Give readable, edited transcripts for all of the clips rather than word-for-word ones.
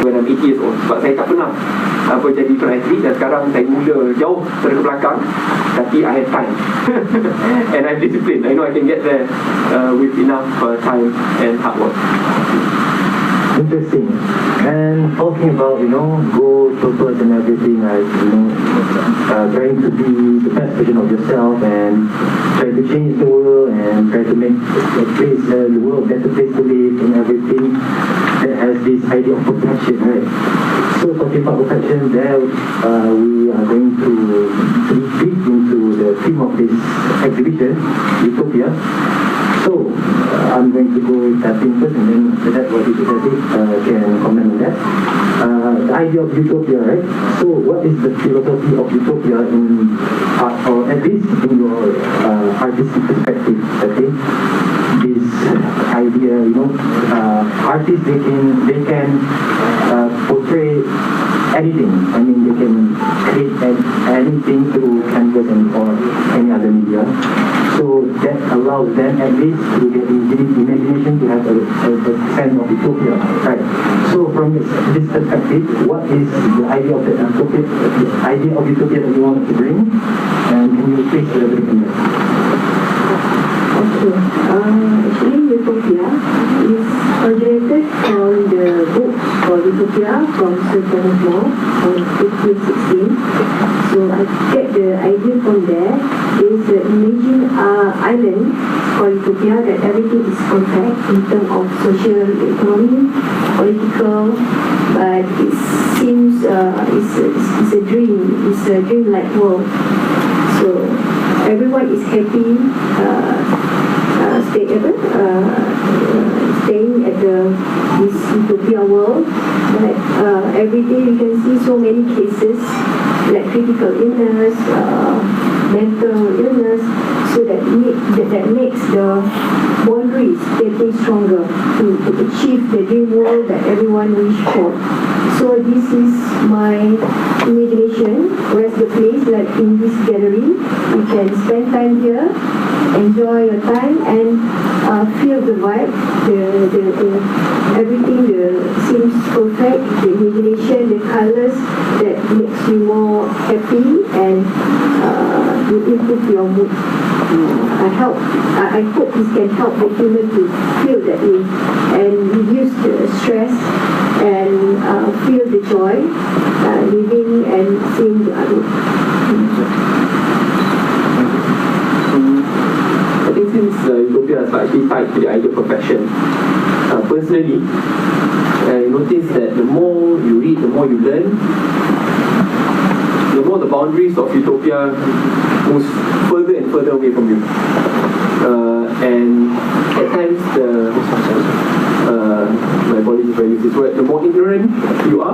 when I'm 8 years old. Sebab saya tak pernah jadi atlet, dan sekarang saya mula jauh ke belakang, tapi I have time and I'm disciplined. I know I can get there with enough time and hard work. Interesting. And talking about, goals, purpose and everything, like, trying to be the best version of yourself and trying to change the world and try to make the world a better place to live and everything, that has this idea of perfection, right? So talking about perfection, there we are going to dig into the theme of this exhibition, Utopia. So, I'm going to go with that thing first, and then after that, what you can comment on that. The idea of Utopia, right? So, what is the philosophy of Utopia in art, or at least in your artistic perspective? I think this idea, artists, they can portray anything. I mean, they can create anything through canvas or any other media. So that allows them at least to get imagination to have a sense of utopia, right? So from this perspective, what is the idea of utopia that you want to bring? And can you please elaborate on that? Okay. Actually, Utopia is originated from the book called Utopia from Sir Thomas More from 1516. So I get the idea from there. Is imagine island called Utopia that everything is perfect in terms of social, economy, political, but it seems it's a dream. It's a dream-like world. So everyone is happy. Staying at this Utopia world, but every day you can see so many cases like critical illness, mental illness, so that makes the boundaries getting stronger to achieve the dream world that everyone wish for. So this is my imagination. Where's the place? Like in this gallery, you can spend time here, enjoy your time, and feel the vibe. Everything seems perfect. The imagination, the colors that makes you more happy and will improve your mood. I hope this can help the human to feel that way and reduce the stress and feel the joy living and seeing the other. I think since Utopia is slightly tied to the idea of perfection, personally, I notice that the more you read, the more you learn, the more the boundaries of Utopia moves further and further away from you. And at times, my body is very used word, the more ignorant you are,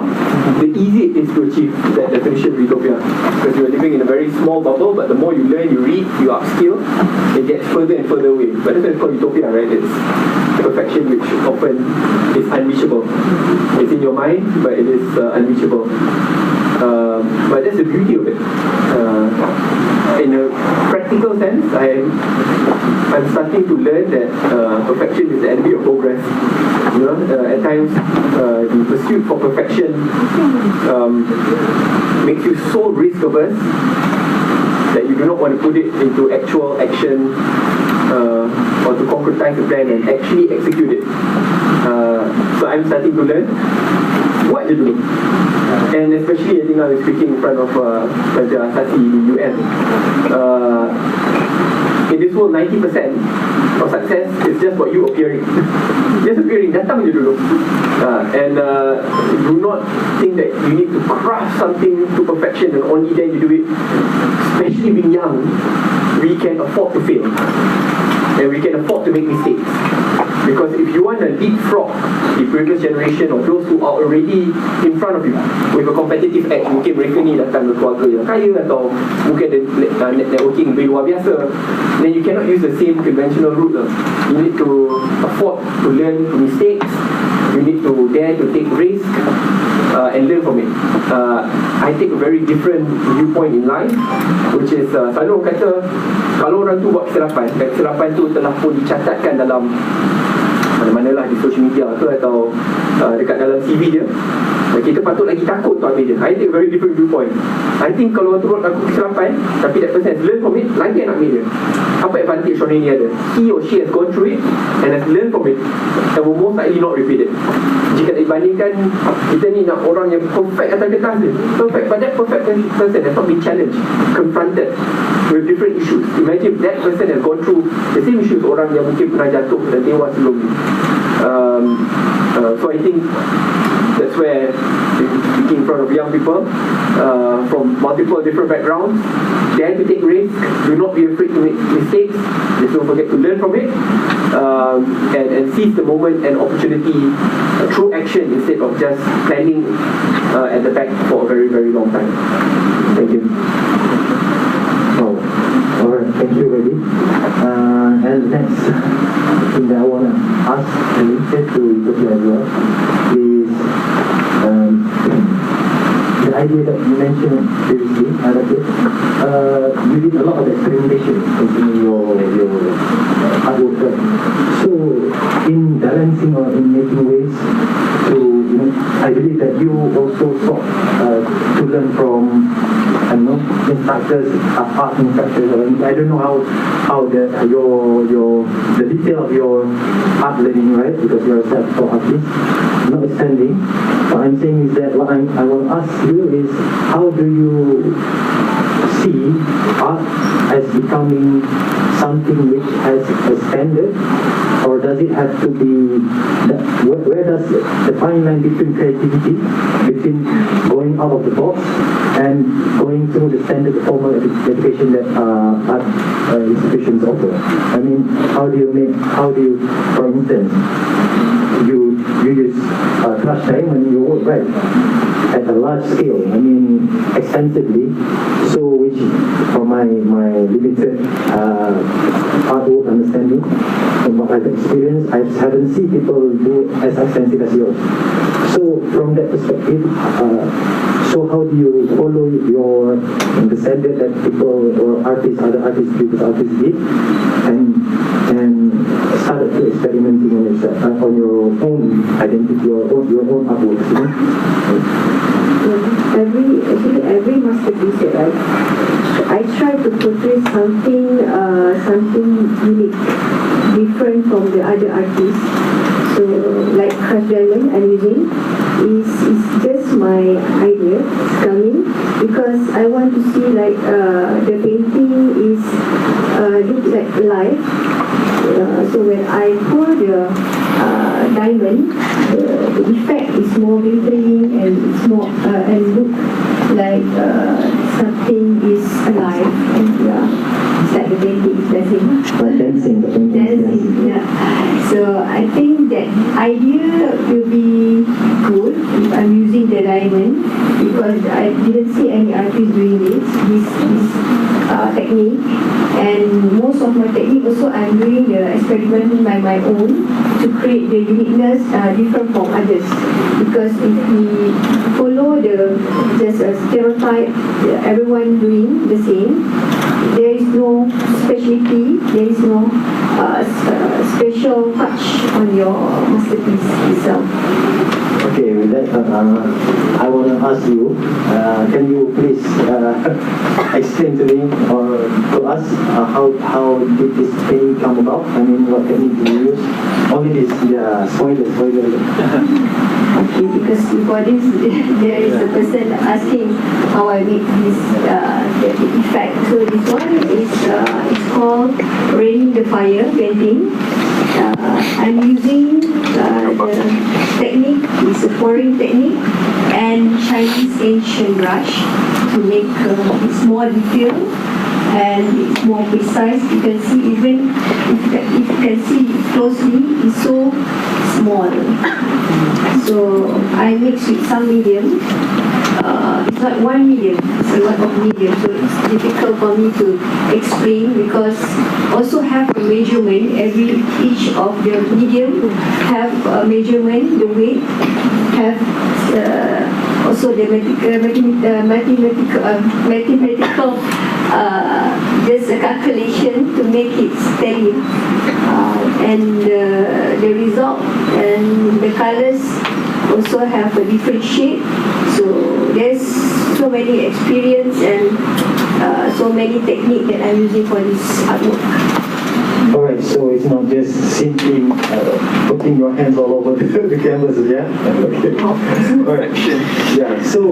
the easier it is to achieve that definition of Utopia. Because you are living in a very small bubble, but the more you learn, you read, you upskill, it gets further and further away. But that's why it's called Utopia, right? It's perfection which often is unreachable. It's in your mind, but it is unreachable. But that's the beauty of it. In a practical sense, I'm starting to learn that perfection is the enemy of progress. At times, the pursuit for perfection makes you so risk averse that you do not want to put it into actual action or to concretize the plan and actually execute it. So I'm starting to learn what to do. And especially, I think I was speaking in front of Raja Sati in the UN. In this world, 90% of success is just what you appearing. Just appearing, datang je dulu. And do not think that you need to craft something to perfection and only then you do it. Especially being young, we can afford to fail. And we can afford to make mistakes. Because if you want to leapfrog the previous generation or those who are already in front of you with a competitive edge, mungkin mereka ni datang dari keluarga yang kaya atau mungkin ada networking lebih luar biasa, then you cannot use the same conventional route. You need to afford to learn from mistakes. You need to dare to take risk and learn from it. I take a very different viewpoint in life, which is selalu orang kata kalau orang tu buat kesilapan tu telah pun dicatatkan dalam mana-mana lah di social media ke atau dekat dalam CV dia, kita patut lagi takut untuk ambil dia. I take a very different viewpoint. I think kalau turut aku kesilapan tapi that person has learned from it, lagi nak ambil dia. Apa advantage orang ini ada? He or she has gone through it and has learned from it and will most likely not repeat it. Jika dibandingkan kita ni nak orang yang perfect atas kertas dia, perfect, but that perfect person has not been challenged, confronted with different issues. Imagine that person has gone through the same issues orang yang mungkin pernah jatuh dan tewas sebelum ni. So I think that's where speaking in front of young people from multiple different backgrounds, dare to take risks, do not be afraid to make mistakes, just don't forget to learn from it, and seize the moment and opportunity through action instead of just planning at the back for a very, very long time. Thank you. Oh, alright, thank you, Reddy. And next thing that I want to ask related to Utopia as well is the idea that you mentioned previously. I like it. You did a lot of experimentation in your artwork, right? So, in balancing or in making ways to, I believe that you also sought to learn from instructors, art instructors. I don't know how the detail of your art learning, right? Because you're a self-taught artist, notwithstanding. What I'm saying is that what I want to ask you is, how do you see art as becoming something which has a standard, or does it have to be where does the fine line between creativity, between going out of the box and going through the standard formal education that art institutions offer? I mean, how do you, for instance, you use crushed diamond in your work, right? At a large scale, I mean, extensively. So, which from my limited artwork understanding, from what I've experienced, I haven't seen people do as extensive as yours. So, from that perspective, so how do you follow the standard that people or other artists, previous artists did, and started to experimenting on yourself, on your own identity or your own artworks? Every masterpiece that I try to portray something unique, different from the other artists. So, like Crush Diamond I'm using is just my idea. It's coming because I want to see the painting is looks like live. So when I pour the diamond, the effect is more glittering and it's more and look like something is alive. And it's like the painting is dancing. Dancing, yeah. So I think that idea will be good if I'm using the diamond, because I didn't see any artist doing this technique, and most of my technique also I'm doing the experiment by my own to create the uniqueness different from others. Because if we follow just a stereotype, everyone doing the same, there is no specialty, there is no special touch on your masterpiece itself. Okay, with that, I want to ask you, can you please explain to me or to us how did this thing come about? I mean, what technique did you use? Only this, spoiler. Okay, because before this, there is a person asking how I make this the effect. So this one is it's called Raining the Fire painting. I'm using the technique, it's a pouring technique, and Chinese ancient brush to make it's more detailed and it's more precise. You can see, even if you can see closely, it's so small. So I mix with some medium. It's not one medium, it's a lot of medium, so it's difficult for me to explain, because also have a measurement. Each of the medium have a measurement, the weight, have also the mathematical just a calculation to make it steady. And the result and the colors also have a different shade. So there's so many experience and so many technique that I'm using for this artwork. Alright, so it's not just simply putting your hands all over the canvas, yeah? Okay. Alright. Yeah, so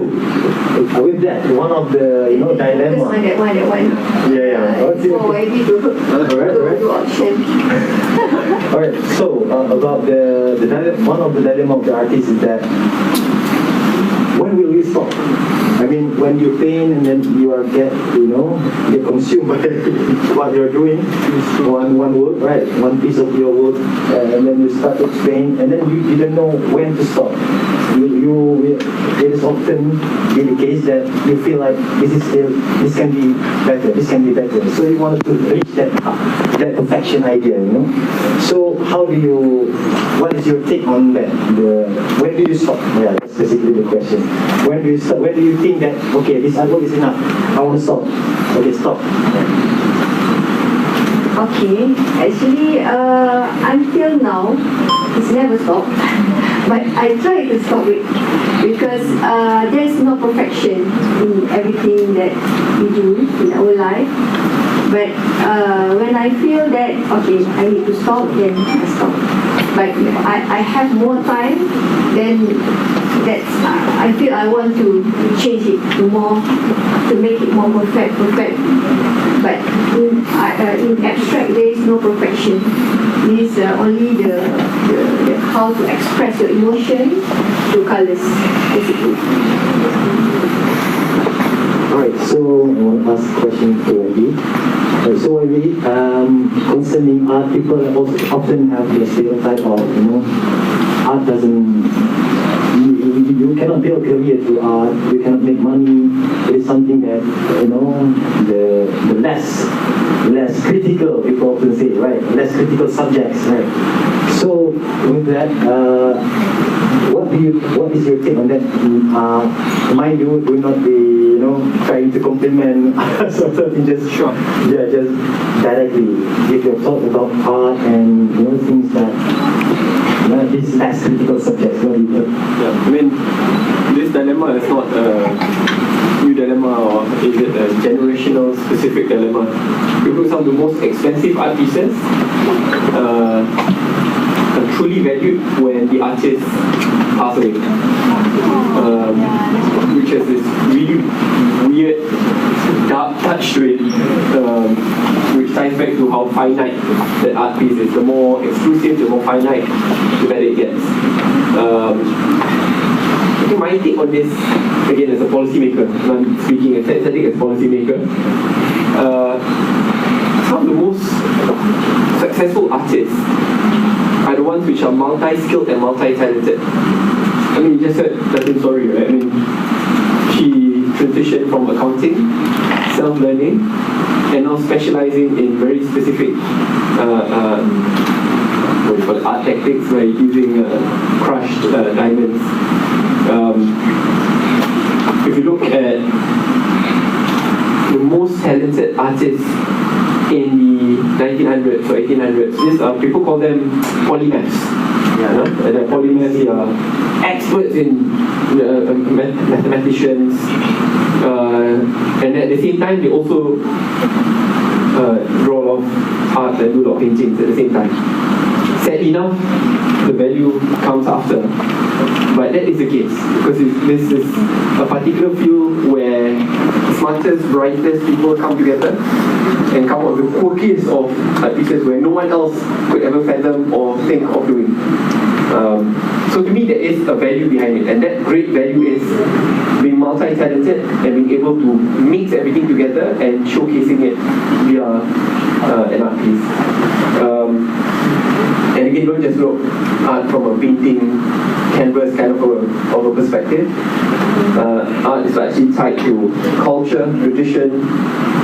with that, one of the, dilemma. That one. Yeah. Okay. So maybe to auction. Alright, so about one of the dilemma of the artist is that when will we stop? I mean, when you paint and then you get consumed by what you're doing, one work, right? One piece of your work, and then you start to paint, and then you don't know when to stop. It is often in the case that you feel like this can be better. So you want to reach that perfection idea, So what is your take on that? When do you stop? Yeah, that's basically the question. When do you stop? When do you think that, okay, this artwork is enough, I want to stop? Okay, stop. Okay, actually, until now, it's never stopped. But I try to stop it because there's no perfection in everything that we do in our life. But when I feel that, okay, I need to stop, then I stop. But if I have more time, then I feel I want to change it to make it more perfect. But in abstract, there is no perfection. It is only the how to express your emotion through colors, basically. Alright, so I want to ask a question to Wendy. So Wendy, concerning art, people also often have the stereotype of, art doesn't. You cannot build a career through art. You cannot make money. It is something that the less critical, people often say, right? Less critical subjects, right? So with that, what is your take on that? Mind you, do not be trying to compliment sort of just directly give your thought about art and things that these less critical subjects. What do you think? Yeah, I mean, this dilemma is not a new dilemma, or is it a generational specific dilemma? Because some of the most expensive art pieces are truly valued when the artist pass away, which has this really weird dark touch to it, which ties back to how finite that art piece is. The more exclusive, the more finite, the better it gets. I think my take on this, again, as a policymaker, I'm speaking as Saddiq as policymaker, some of the most successful artists are the ones which are multi-skilled and multi-talented. I mean, you just heard Latin's story, right? I mean, she transitioned from accounting, self-learning, and now specializing in very specific art tactics, like using crushed diamonds. If you look at the most talented artists in the 1900s or 1800s, these people call them polymaths. They're polymaths are experts in mathematicians, and at the same time they also draw a lot of art and do a lot of paintings at the same time. Sadly enough, the value comes after. But that is the case, because this is a particular field where smartest, brightest people come together and come up with the quirkiest of art pieces where no one else could ever fathom or think of doing. So to me, there is a value behind it, and that great value is being multi-talented and being able to mix everything together and showcasing it via an art piece. And again, don't just look art from a painting canvas kind of a perspective. Art is actually tied to culture, tradition.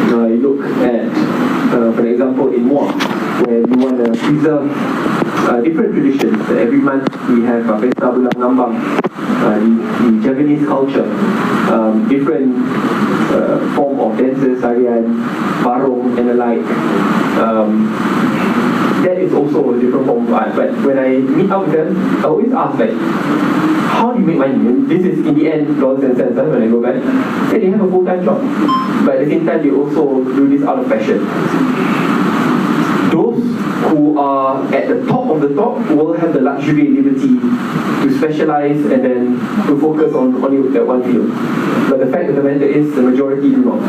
You look at, for example, in Muar, where you want to preserve different traditions. Every month we have Pesta Bulan Ngambang, the Japanese culture, different form of dances, tarian, barong and the like. That is also a different form of art. But when I meet up with them, I always ask like, how do you make money? And this is in the end dollars and cents when I go back. And they have a full-time job, but at the same time they also do this out of passion. Those who are at the top of the top will have the luxury and liberty to specialize and then to focus on only that one field. But the fact of the matter is the majority do not,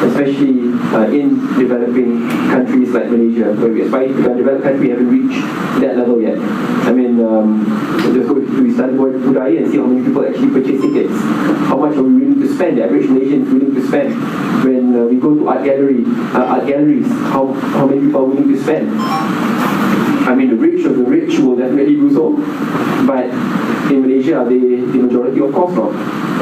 especially in developing countries like Malaysia, where we aspire to become a developed country, we haven't reached that level yet. I mean, just go to Islamic Budaya and see how many people actually purchase tickets. How much are we willing to spend? The average Malaysian is willing to spend. When we go to art galleries, how many people are willing to spend? I mean, the rich of the rich will definitely do so, but in Malaysia, the majority, of course not.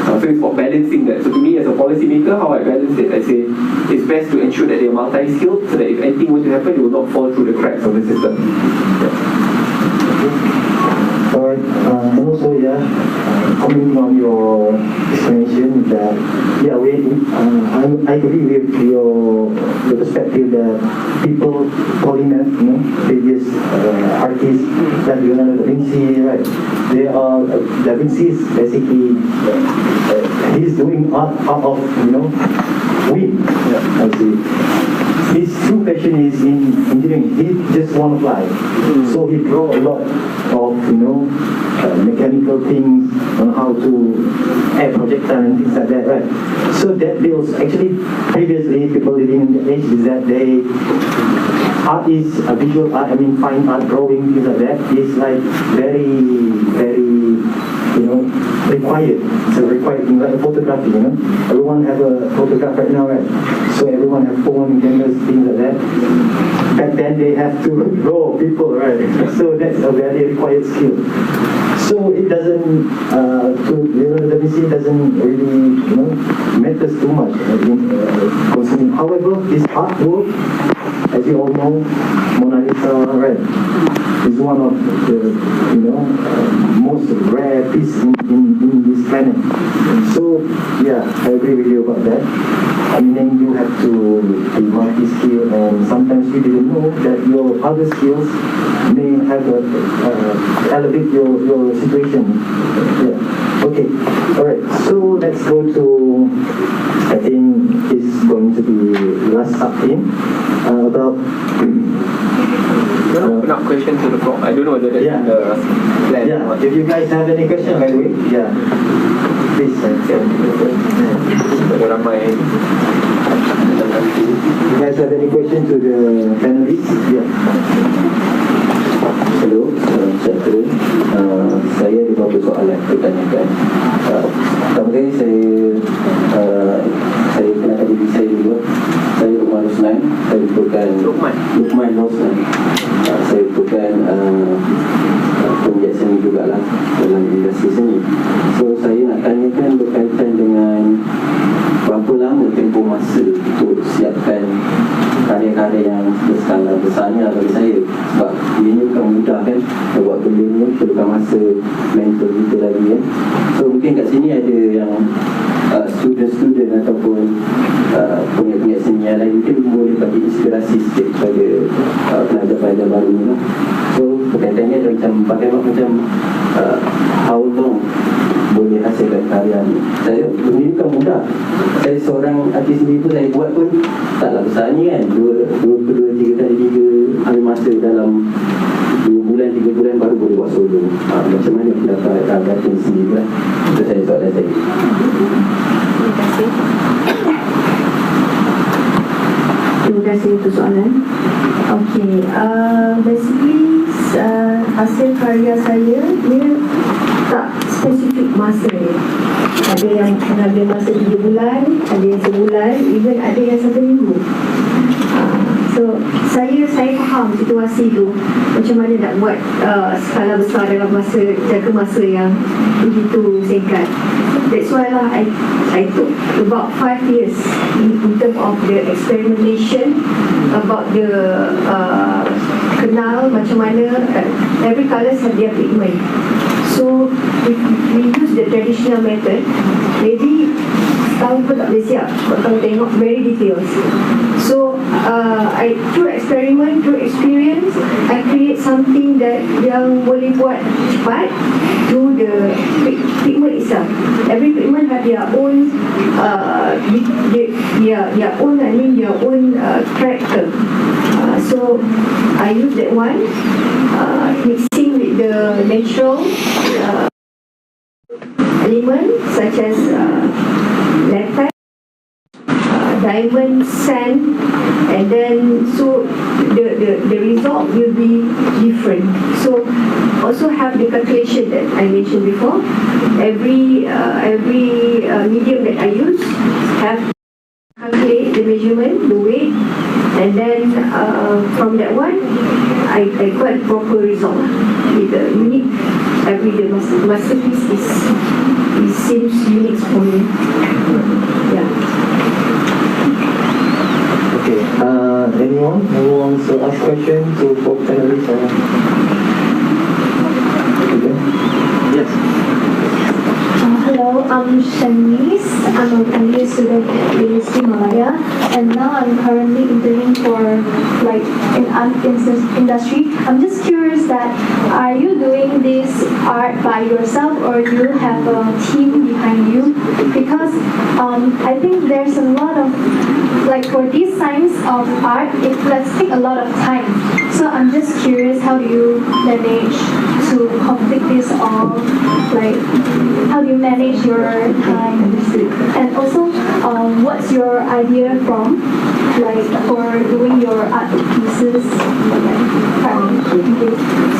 So it's about balancing that. So to me, as a policy maker, how I balance it, I say it's best to ensure that they are multi-skilled, so that if anything were to happen, it will not fall through the cracks of the system. Alright, and also, commenting on your explanation that, I agree with your perspective that people polymath, previous artists like Leonardo da Vinci, right? They are Da Vinci is basically he's doing art out of wind. I see. His true passion is in engineering. He just want to fly. So he draw a lot of mechanical things on how to add projectile and things like that, right? So that builds actually previously people living in the age is that art is a visual art, fine art, drawing, things like that is like very, very required. It's a required thing, like a photography, Everyone have a photograph right now, right? So everyone have phone, cameras, things like that. Back then they have to draw people, right? So that's a very required skill. So it doesn't, Da Vinci doesn't really, matters too much, concerning. However, his artwork, as you all know, Mona Lisa, right, is one of the, most rare pieces in this planet. So, I agree with you about that. Meaning you have to be multi-skilled, and sometimes you didn't know that your other skills may have elevate your situation. Okay. Alright. So let's go to, I think it's going to be last up in about. Open up question to the floor. I don't know whether that's in the plan. If you guys have any question, by the way, please. You guys have any question to the panelists? Hello, Syed. Saya ada beberapa soalan bertanyakan. Pertama kali saya kenalkan diri saya dulu. Saya Lukman Roslan. Saya merupakan Lukman Roslan. Saya merupakan pengiat seni jugalah dalam industri seni. So saya nak tanyakan berkaitan dengan berapa lama tempoh masa untuk siapkan karya-karya yang berskala besarnya bagi saya, sebab ini bukan mudah kan, buat benda ni perlukan masa, mental kita lagi kan. So mungkin kat sini ada yang student ataupun pengiat-pengiat seni yang lain, mungkin boleh bagi inspirasi sikit kepada pelajar-pelajar baru ni lah. So berkaitannya macam how long boleh hasilkan karya ni. Saya ini bukan mudah. Saya seorang artis sendiri pun saya buat pun taklah besarnya kan, 2-3 kali ambil masa dalam 2 bulan, 3 bulan baru boleh buat solo. Macam mana kita dapat data sendiri lah. Itu saya soalan saya. Terima kasih untuk soalan. Okay, basically hasil karya saya dia tak spesifik masa dia. Ada yang mengambil masa 3 bulan, ada yang sebulan, even ada yang 1 minggu. So saya faham situasi tu, macam mana nak buat skala besar dalam jangka masa yang begitu singkat. That's why lah I took about 5 years in terms of the experimentation, about the kenal macam mana every colours have their pigment. So if we use the traditional method, maybe tahun pun tak boleh siap kalau tengok very details. So through experiment, through experience, I create something that yang boleh buat cepat through the pigment itself. Every pigment have their own their own character. So I use that one mixing with the natural element such as latex, diamond, sand, and then so the result will be different. So also have the calculation that I mentioned before. Every medium that I use have calculate the measurement, the weight, and then from that one I got proper result with the unique. The masterpiece seems unique for me. Yeah. Okay. Anyone who wants to ask questions to both panelists? Okay. Yes. Hello, I'm Shanice. I'm a MBA student at University Malaya, and now I'm currently interning for in art industry. I'm just curious that are you doing this art by yourself or do you have a team behind you? Because I think there's a lot of for these kinds of art, it does take a lot of time. So I'm just curious, how do you manage to complete this all? How do you manage your time? And also, what's your idea from, for doing your art pieces?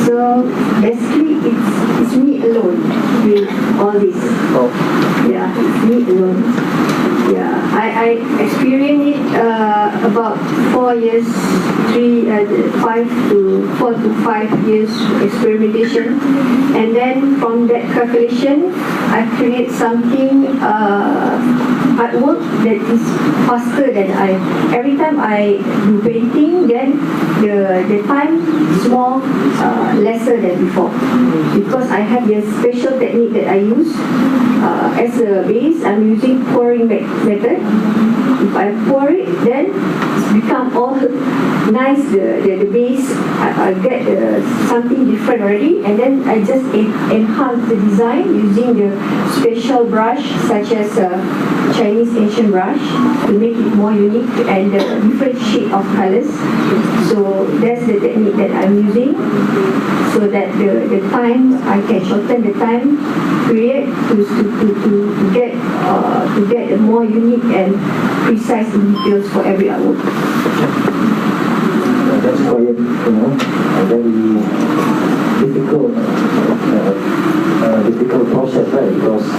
So basically, it's me alone with all this. Oh. Yeah, it's me alone. Yeah, I experienced it about 4 years, 4 to 5 years experimentation, and then from that calculation, I create something artwork that is faster than every time I do painting, then the time is more lesser than before, because I have this special technique that I use as a base. I'm using pouring method. If I pour it, then it's become all nice. The base I get something different already, and then I just enhance the design using the special brush such as Chinese ancient brush to make it more unique and different shade of colors. So that's the technique that I'm using, so that the time I can shorten the time period to get a more unique and precise details for every artwork. That's quite, a very difficult process, right? Because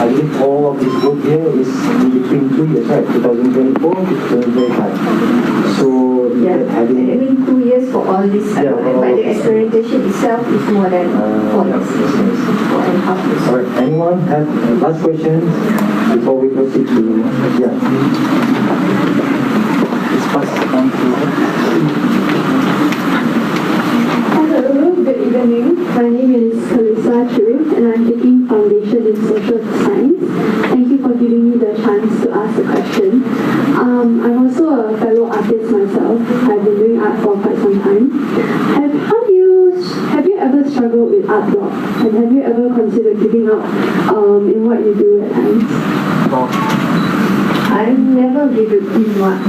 I believe all of this work here is in between 2 years, right? 2024 to 2025. So yeah, having 2 years for all this, yeah, but the experimentation itself is more than 4 years, 4.5 years. All right. Anyone have last questions before we proceed to It's passed on to. Hello, good evening. My name is Kalisa Chu, and I'm taking foundation in social science. Thank you for giving me the chance to ask a question. I'm also a fellow artist myself. I've been doing art for quite some time. Have you ever struggled with art block? And have you ever considered giving up in what you do at times? I've never given up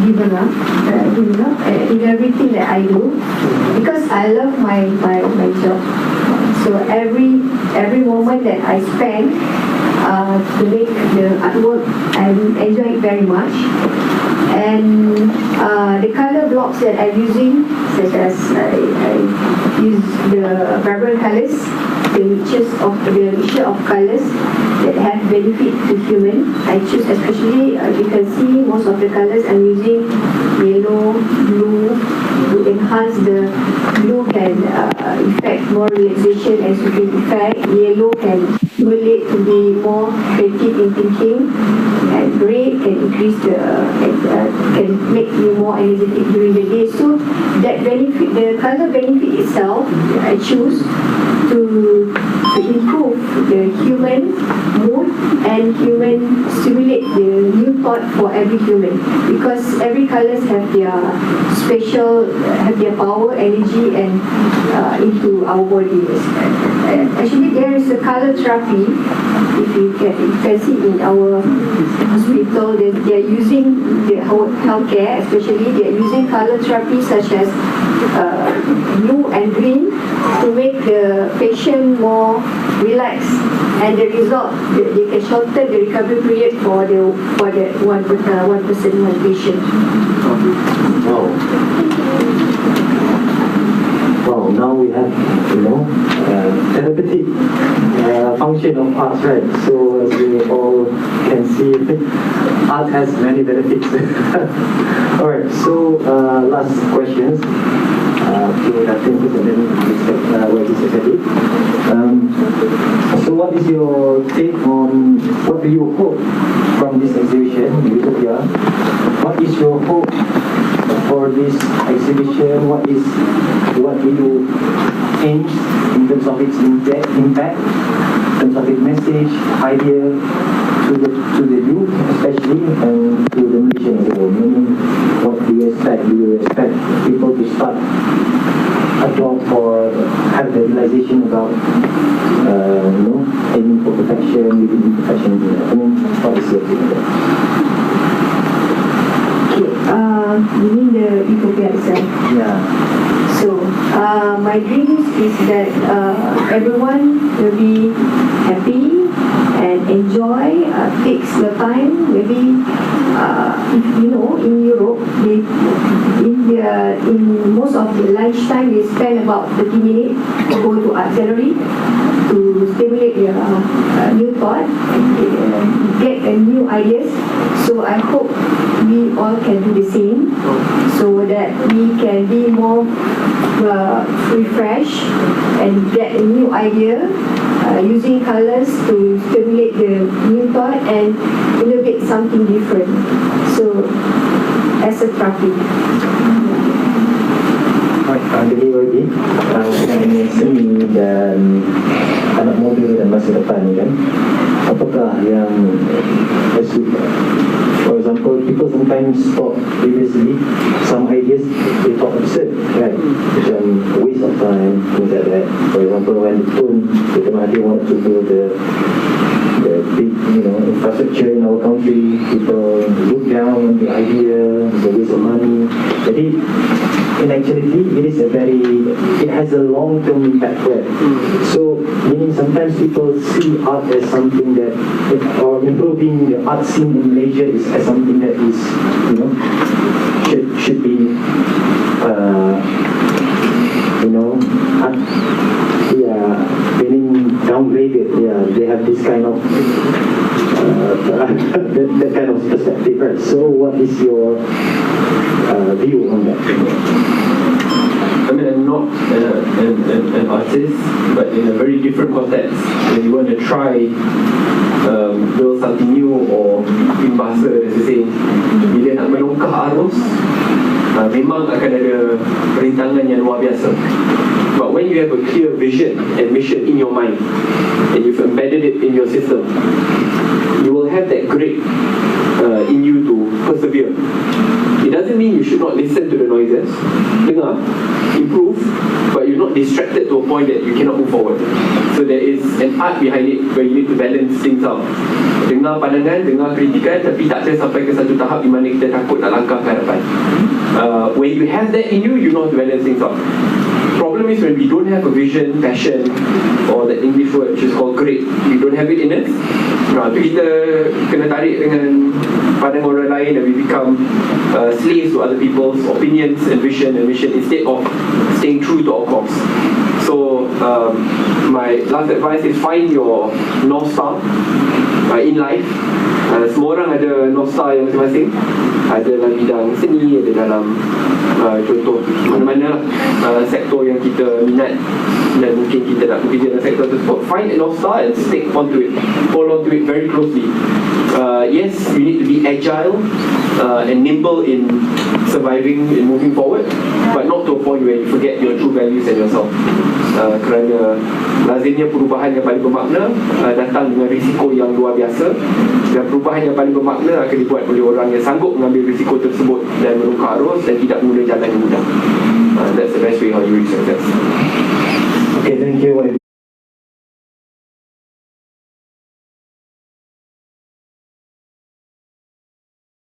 in everything that I do, because I love my job. So every moment that I spend to make the artwork, I enjoy it very much. And the color blocks that I'm using, such as I use the vibrant colors, the mixture of colors that have benefit to human. I choose, especially you can see most of the colors I'm using yellow, blue, to enhance the blue can effect more relaxation and soothing effect. Yellow can stimulate to be more creative in thinking, and red can increase can make you more energetic during the day. So that benefit, the color benefit itself, I choose to improve the human mood and human stimulate the new thought for every human, because every colors have their special, have their power, energy, and into our body. Actually, there is a color therapy. If you can see in our hospital, they are using the healthcare, especially they are using color therapy such as blue and green to make the patient more relaxed, and the result they can shorten the recovery period for the one patient. Wow, now we have, therapeutic function of art, right? So as we all can see, art has many benefits. Alright, so last questions. So what is your take on, what do you hope from this exhibition, Utopia? What is your hope for this exhibition? What do you aim in terms of its impact, in terms of its message, idea to the youth especially, and to the nation as a whole? Meaning, what do you expect? Do you expect people to start adopt or have the realization about aiming for perfection, within imperfection? I mean, what is your take on that? You mean the Utopia itself? Yeah. So, my dreams is that everyone will be happy and enjoy, takes the time. Maybe, if in Europe, in most of the lunchtime, they spend about 30 minutes to go to art gallery to stimulate their new thought and get new ideas. So I hope we all can do the same, so that we can be more refreshed and get a new idea using colors to stimulate the new thought and innovate something different. So, as a therapy. Jadi lagi mengenai seni dan anak muda dan masa depan ni kan, apakah yang for example, people sometimes talk previously, some ideas they talk absurd, right? Macam waste of time, things like that. For example, when the Mahathir wanted to build the big, infrastructure in our country, people look down on the idea, the waste of money. Jadi, in actuality, it has a long-term impact, right? So, meaning sometimes people see art as something that, or improving the art scene in Malaysia is as something that is, should be, meaning downgraded. Yeah, they have this kind of that kind of perspective, right? So, what is your view on that? I mean, I'm not an artist, but in a very different context. When you want to try build something new, or in bahasa, as you say, bila nak menongkah arus, memang akan ada perintangan yang luar biasa. But when you have a clear vision and mission in your mind, and you've embedded it in your system, you will have that grit in you to persevere. It doesn't mean you should not listen to the noises. Dengar, improve, but you're not distracted to a point that you cannot move forward. So there is an art behind it where you need to balance things out. Dengar pandangan, dengar kritikan, tapi tak saya sampai ke satu tahap di mana kita takut nak langkah ke hadapan. When you have that in you, you know how to balance things out. Problem is when we don't have a vision, passion, or the English word which is called grit, we don't have it in us. Tu kita kena tarik dengan pandangan orang lain, and we become slaves to other people's opinions and vision and mission instead of staying true to our cause. So my last advice is find your North Star in life. Semua orang ada ada nosa yang masing-masing. Ada dalam bidang seni, ada dalam contoh mana-mana sektor yang kita minat dan mungkin kita nak bekerja dalam sektor tersebut. Find a nosa and stick onto it, hold on to it very closely. Yes, you need to be agile and nimble in surviving and moving forward, but not to a point where you forget your true values and yourself. Kerana lazimnya perubahan yang paling bermakna datang dengan risiko yang luar biasa, dan perubahan yang paling bermakna akan dibuat oleh orang yang sanggup mengambil risiko tersebut dan merungkak arus dan tidak mengguna jalan yang mudah. That's the best way how you reach success. Okay, thank you.